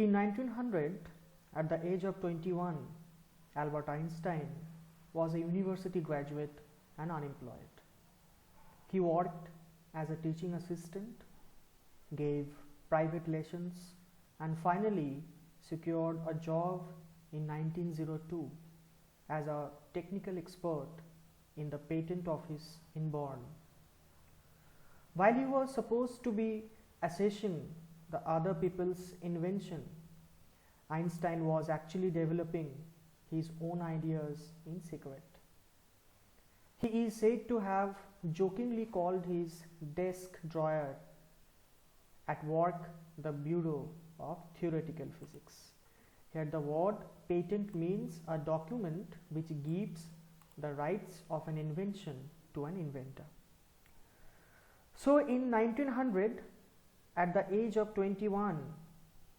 In 1900, at the age of 21, Albert Einstein was a university graduate and unemployed. He worked as a teaching assistant, gave private lessons, and finally secured a job in 1902 as a technical expert in the patent office in Bonn. While he was supposed to be assessing the other people's invention, Einstein was actually developing his own ideas in secret. He is said to have jokingly called his desk drawer at work the Bureau of Theoretical Physics. Here the word patent means a document which gives the rights of an invention to an inventor. So in 1900, at the age of 21,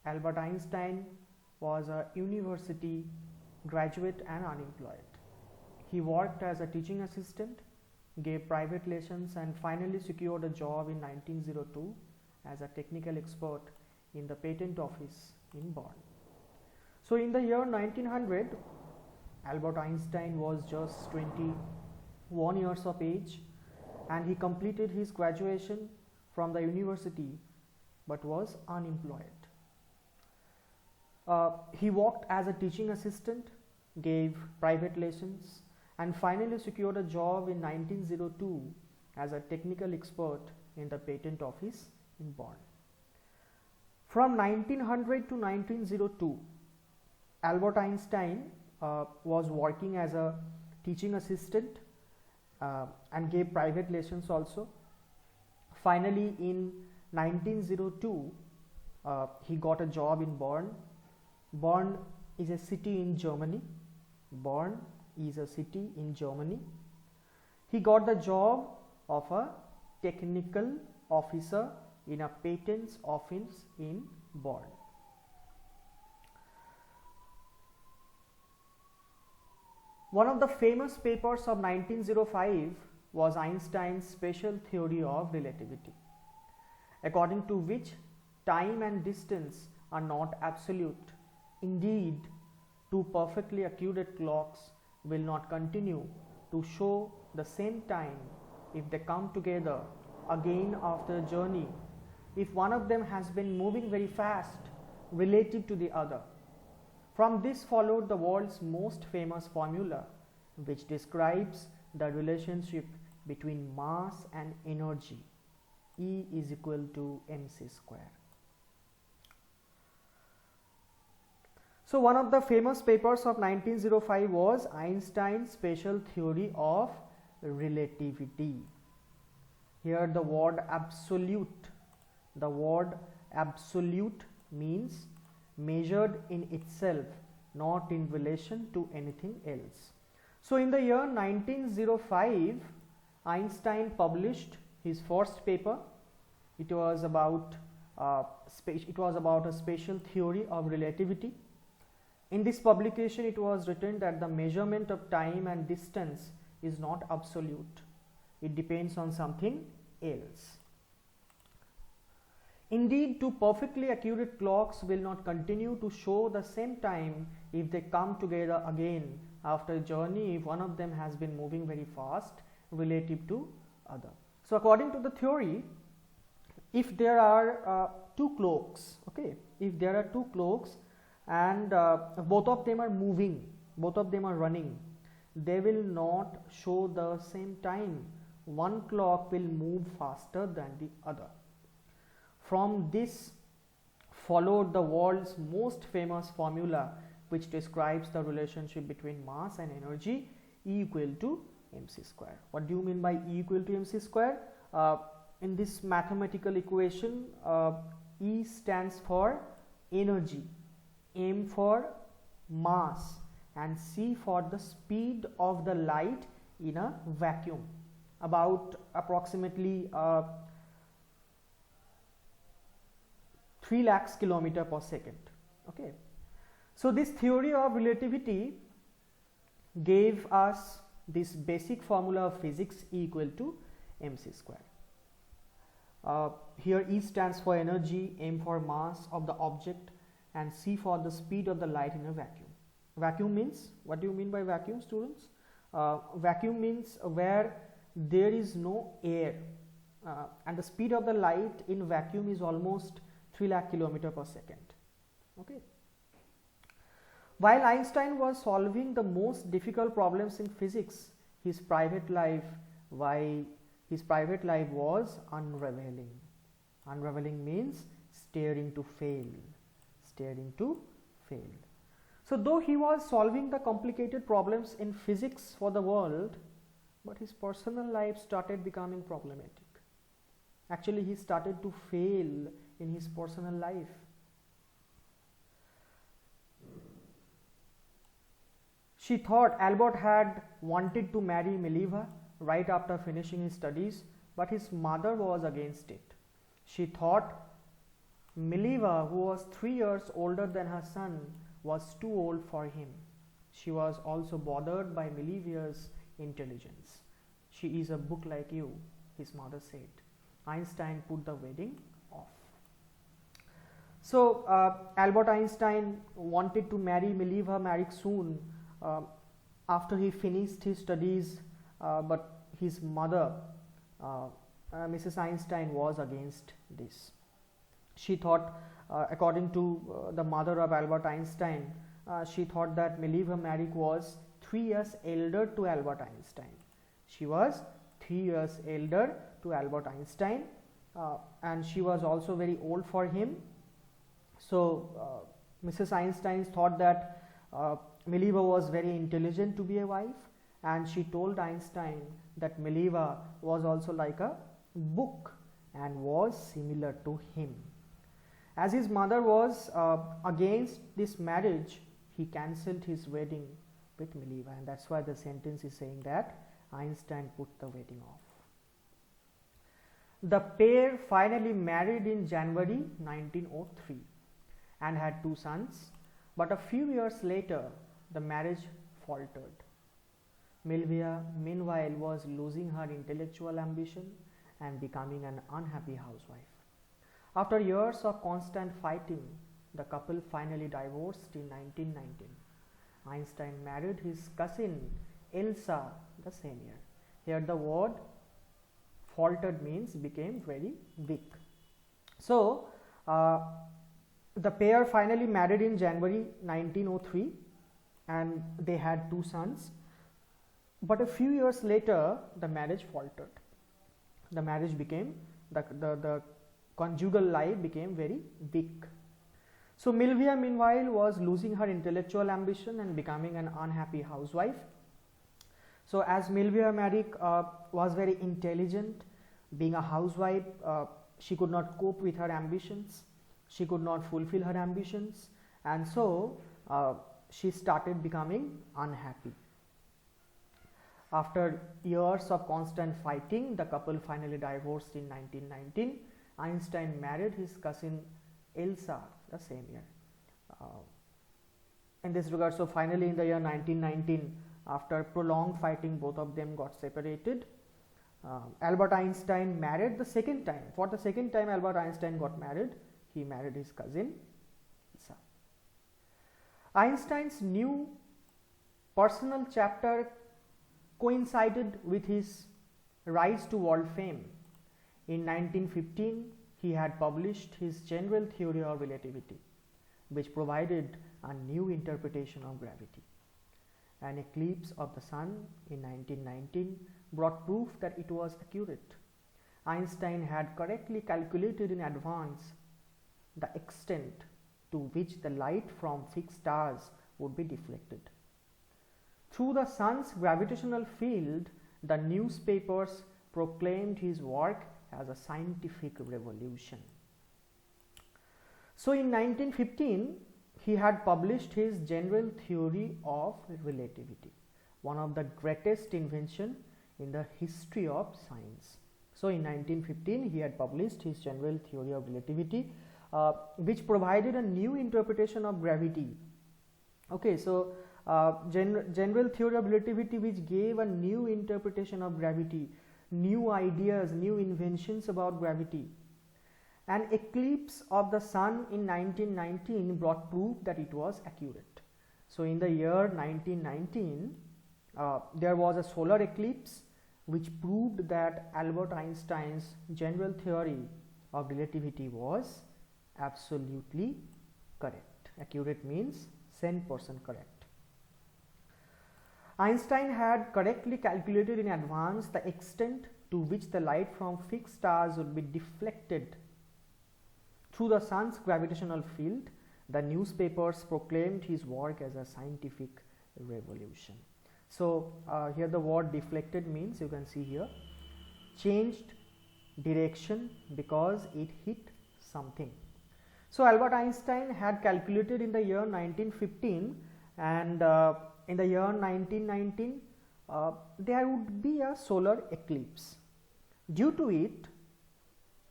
Albert Einstein was a university graduate and unemployed. He worked as a teaching assistant, gave private lessons, and finally secured a job in 1902 as a technical expert in the patent office in Bonn. So in the year 1900, Albert Einstein was just 21 years of age, and he completed his graduation from the university but was unemployed. He worked as a teaching assistant, gave private lessons, and finally secured a job in 1902 as a technical expert in the patent office in Bonn. From 1900 to 1902, Albert Einstein was working as a teaching assistant and gave private lessons also. Finally, in 1902, he got a job in Bonn. Bonn is a city in Germany. Bonn is a city in Germany. He got the job of a technical officer in a patents office in Bonn. One of the famous papers of 1905 was Einstein's special theory of relativity, according to which time and distance are not absolute. Indeed, two perfectly accurate clocks will not continue to show the same time if they come together again after a journey, if one of them has been moving very fast relative to the other. From this followed the world's most famous formula, which describes the relationship between mass and energy. E is equal to mc square. So one of the famous papers of 1905 was Einstein's special theory of relativity. Here the word absolute means measured in itself, not in relation to anything else. So in the year 1905, Einstein published his first paper. It was about a special theory of relativity. In this publication, it was written that the measurement of time and distance is not absolute. It depends on something else. Indeed, two perfectly accurate clocks will not continue to show the same time if they come together again after a journey, if one of them has been moving very fast relative to other. So according to the theory, if there are two clocks, if there are two clocks and both of them are moving, both of them are running, they will not show the same time. One clock will move faster than the other. From this followed the world's most famous formula, which describes the relationship between mass and energy, E equal to mc square. What do you mean by E equal to mc square? In this mathematical equation, E stands for energy, M for mass, and C for the speed of the light in a vacuum, about approximately 3 lakhs kilometer per second. Okay, so this theory of relativity gave us this basic formula of physics, E equal to mc square. Here E stands for energy, M for mass of the object, and C for the speed of the light in a vacuum. Vacuum means, what do you mean by vacuum, students? Vacuum means where there is no air, and the speed of the light in vacuum is almost 3 lakh kilometer per second. Okay. While Einstein was solving the most difficult problems in physics, his private life was unraveling. Unraveling means staring to fail. Staring to fail. So though he was solving the complicated problems in physics for the world, but his personal life started becoming problematic. Actually, he started to fail in his personal life. She thought Albert had wanted to marry Mileva right after finishing his studies, but his mother was against it. She thought Mileva, who was 3 years older than her son, was too old for him. She was also bothered by Mileva's intelligence. She is a book like you, his mother said. Einstein put the wedding off. So Albert Einstein wanted to marry Mileva Maric soon after he finished his studies, but his mother, Mrs. Einstein, was against this. She thought, according to the mother of Albert Einstein, she thought that Mileva Maric was 3 years elder to Albert Einstein. She was 3 years elder to Albert Einstein, and she was also very old for him. So Mrs. Einstein thought that Mileva was very intelligent to be a wife, and she told Einstein that Mileva was also like a book and was similar to him. As his mother was against this marriage, he cancelled his wedding with Mileva, and that's why the sentence is saying that Einstein put the wedding off. The pair finally married in January 1903 and had 2 sons, but a few years later the marriage faltered. Mileva, meanwhile, was losing her intellectual ambition and becoming an unhappy housewife. After years of constant fighting, the couple finally divorced in 1919. Einstein married his cousin Elsa the same year. Here the word faltered means became very weak. So the pair finally married in January 1903 and they had 2 sons. But a few years later, the marriage faltered. The marriage became, the conjugal life became very weak. So Mileva, meanwhile, was losing her intellectual ambition and becoming an unhappy housewife. So as Mileva Maric was very intelligent, being a housewife, she could not cope with her ambitions. She could not fulfill her ambitions, and so she started becoming unhappy. After years of constant fighting, the couple finally divorced in 1919. Einstein married his cousin Elsa the same year. In this regard, so finally in the year 1919, after prolonged fighting, both of them got separated. Albert Einstein married the second time. For the second time Albert Einstein got married, he married his cousin Elsa. Einstein's new personal chapter coincided with his rise to world fame. In 1915, he had published his general theory of relativity, which provided a new interpretation of gravity. An eclipse of the sun in 1919 brought proof that it was accurate. Einstein had correctly calculated in advance the extent to which the light from fixed stars would be deflected. Through the sun's gravitational field, the newspapers proclaimed his work as a scientific revolution. So in 1915, he had published his general theory of relativity, one of the greatest inventions in the history of science. So in 1915, he had published his general theory of relativity, which provided a new interpretation of gravity. Okay, so general theory of relativity, which gave a new interpretation of gravity, new ideas, new inventions about gravity. An eclipse of the sun in 1919 brought proof that it was accurate. So in the year 1919, there was a solar eclipse which proved that Albert Einstein's general theory of relativity was absolutely correct. Accurate means 100% correct. Einstein had correctly calculated in advance the extent to which the light from fixed stars would be deflected through the sun's gravitational field. The newspapers proclaimed his work as a scientific revolution. So here the word deflected means, you can see here, changed direction because it hit something. So Albert Einstein had calculated in the year 1915, and in the year 1919 there would be a solar eclipse. Due to it,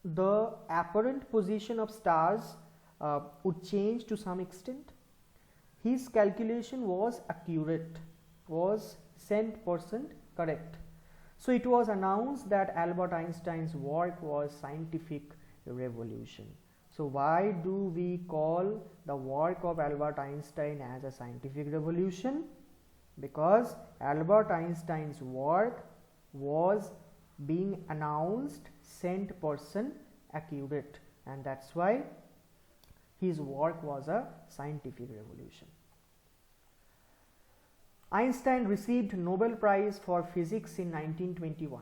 the apparent position of stars would change to some extent. His calculation was accurate, was 100% correct. So it was announced that Albert Einstein's work was scientific revolution. So why do we call the work of Albert Einstein as a scientific revolution? Because Albert Einstein's work was being announced 100% accurate, and that's why his work was a scientific revolution. Einstein received Nobel Prize for Physics in 1921.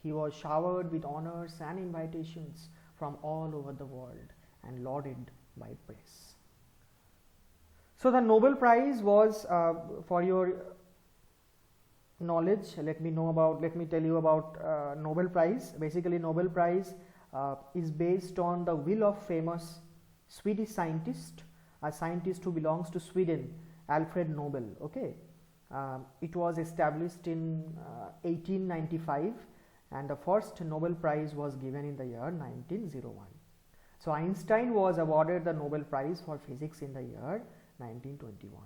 He was showered with honors and invitations from all over the world and lauded by press. So the Nobel Prize was, for your knowledge, let me tell you about Nobel Prize. Basically, Nobel Prize is based on the will of famous Swedish scientist, a scientist who belongs to Sweden, Alfred Nobel. Okay, it was established in 1895, and the first Nobel Prize was given in the year 1901. So Einstein was awarded the Nobel Prize for Physics in the year 1921.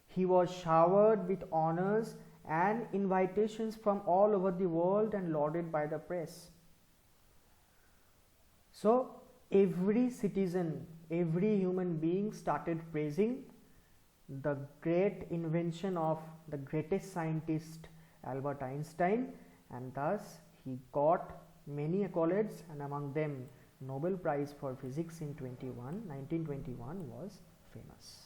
He was showered with honors and invitations from all over the world and lauded by the press. So every citizen, every human being started praising the great invention of the greatest scientist Albert Einstein, and thus he got many accolades, and among them Nobel Prize for Physics in 1921 was famous.